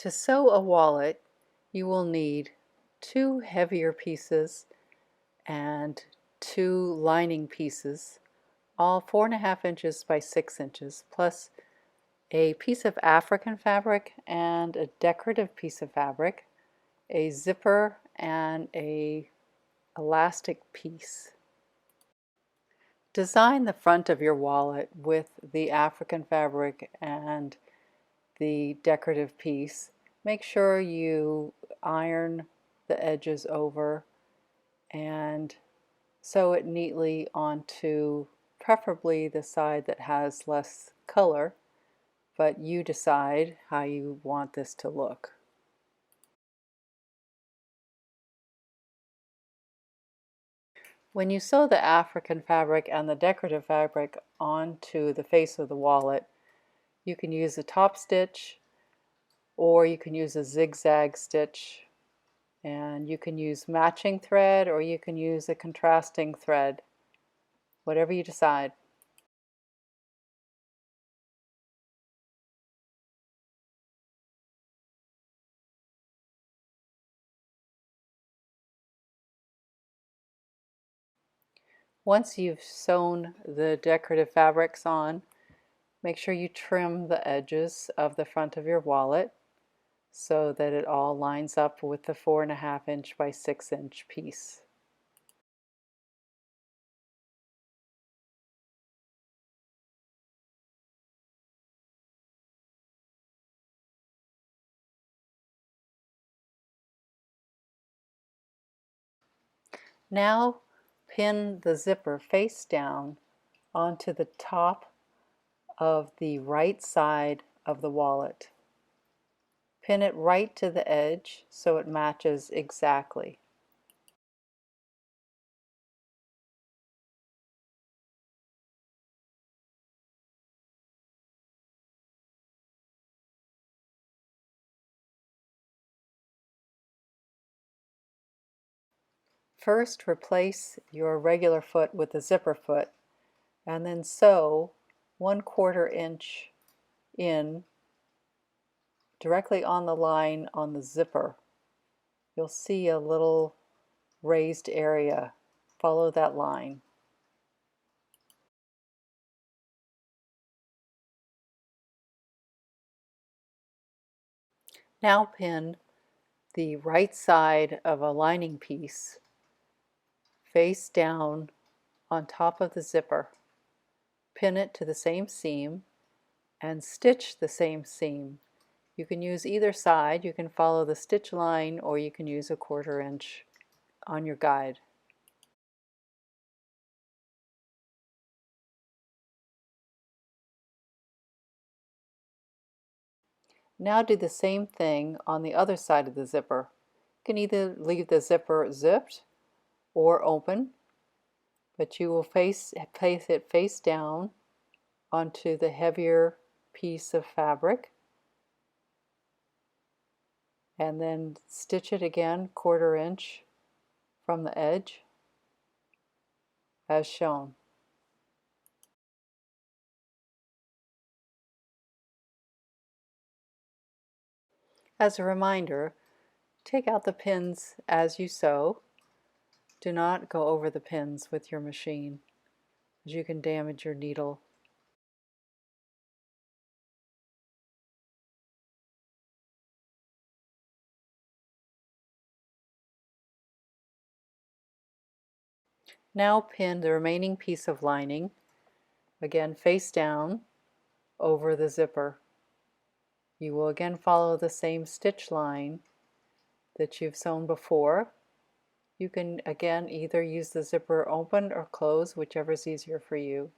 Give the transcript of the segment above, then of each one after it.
To sew a wallet, you will need two heavier pieces and two lining pieces, all 4.5 inches by 6 inches, plus a piece of African fabric and a decorative piece of fabric, a zipper, and a elastic piece. Design the front of your wallet with the African fabric and the decorative piece. Make sure you iron the edges over and sew it neatly onto preferably the side that has less color, but you decide how you want this to look. When you sew the African fabric and the decorative fabric onto the face of the wallet, you can use a top stitch or you can use a zigzag stitch, and you can use matching thread or you can use a contrasting thread, whatever you decide. Once you've sewn the decorative fabrics on, make sure you trim the edges of the front of your wallet so that it all lines up with the 4.5 inch by 6 inch piece. Now pin the zipper face down onto the top of the right side of the wallet. Pin it right to the edge so it matches exactly. First, replace your regular foot with the zipper foot and then sew 1/4 inch in directly on the line on the zipper. You'll see a little raised area. Follow that line. Now pin the right side of a lining piece face down on top of the zipper. Pin it to the same seam and stitch the same seam. You can use either side. You can follow the stitch line or you can use a 1/4 inch on your guide. Now do the same thing on the other side of the zipper. You can either leave the zipper zipped or open, but you will place it face down onto the heavier piece of fabric and then stitch it again 1/4 inch from the edge as shown. As a reminder, take out the pins as you sew. Do not go over the pins with your machine, as you can damage your needle. Now pin the remaining piece of lining, again face down, over the zipper. You will again follow the same stitch line that you've sewn before. You can again either use the zipper open or close, whichever is easier for you.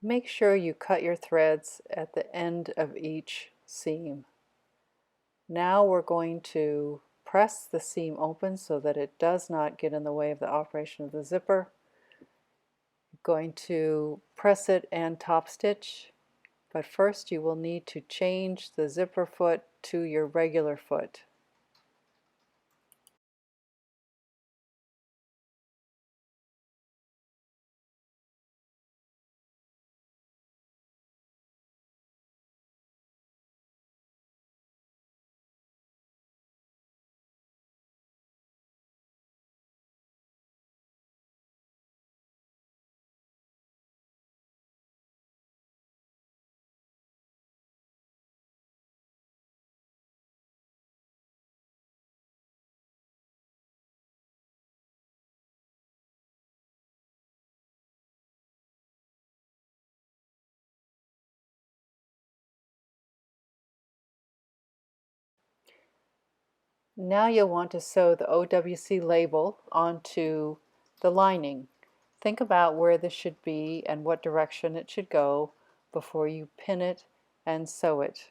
Make sure you cut your threads at the end of each seam. Now we're going to press the seam open so that it does not get in the way of the operation of the zipper. Going to press it and top stitch, but first you will need to change the zipper foot to your regular foot. Now you'll want to sew the OWC label onto the lining. Think about where this should be and what direction it should go before you pin it and sew it.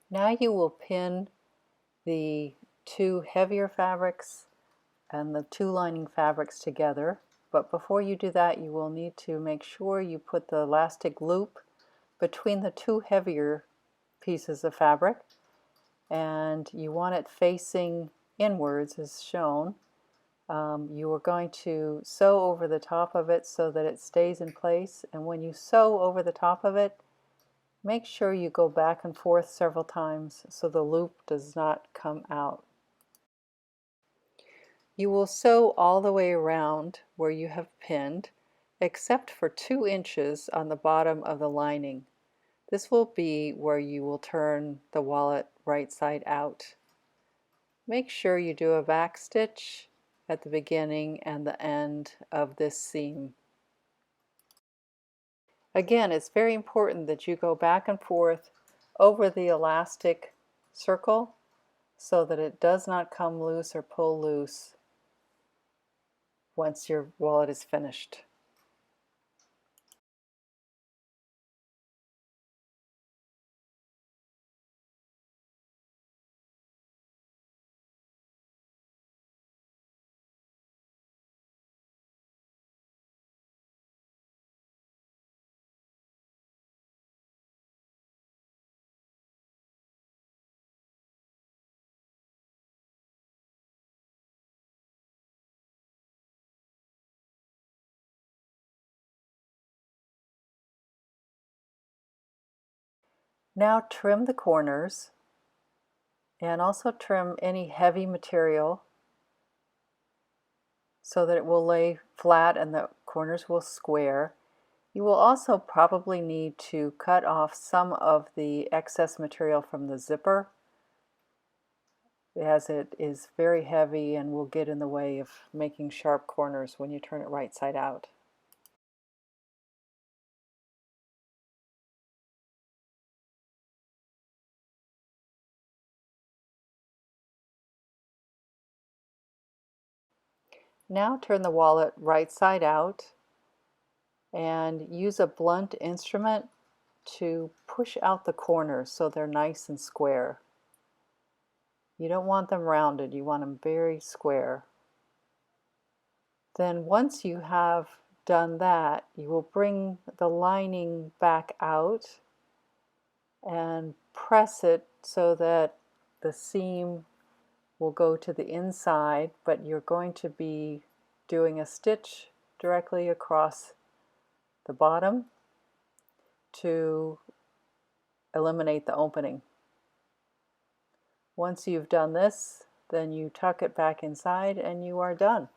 Now you will pin the two heavier fabrics and the two lining fabrics together, but before you do that you will need to make sure you put the elastic loop between the two heavier pieces of fabric, and you want it facing inwards as shown. You are going to sew over the top of it so that it stays in place, and when you sew over the top of it, make sure you go back and forth several times so the loop does not come out. You will sew all the way around where you have pinned, except for 2 inches on the bottom of the lining. This will be where you will turn the wallet right side out. Make sure you do a back stitch at the beginning and the end of this seam. Again, it's very important that you go back and forth over the elastic circle so that it does not come loose or pull loose once your wallet is finished. Now trim the corners and also trim any heavy material so that it will lay flat and the corners will square. You will also probably need to cut off some of the excess material from the zipper, as it is very heavy and will get in the way of making sharp corners when you turn it right side out. Now turn the wallet right side out and use a blunt instrument to push out the corners so they're nice and square. You don't want them rounded, you want them very square. Then once you have done that, you will bring the lining back out and press it so that the seam will go to the inside, but you're going to be doing a stitch directly across the bottom to eliminate the opening. Once you've done this, then you tuck it back inside and you are done.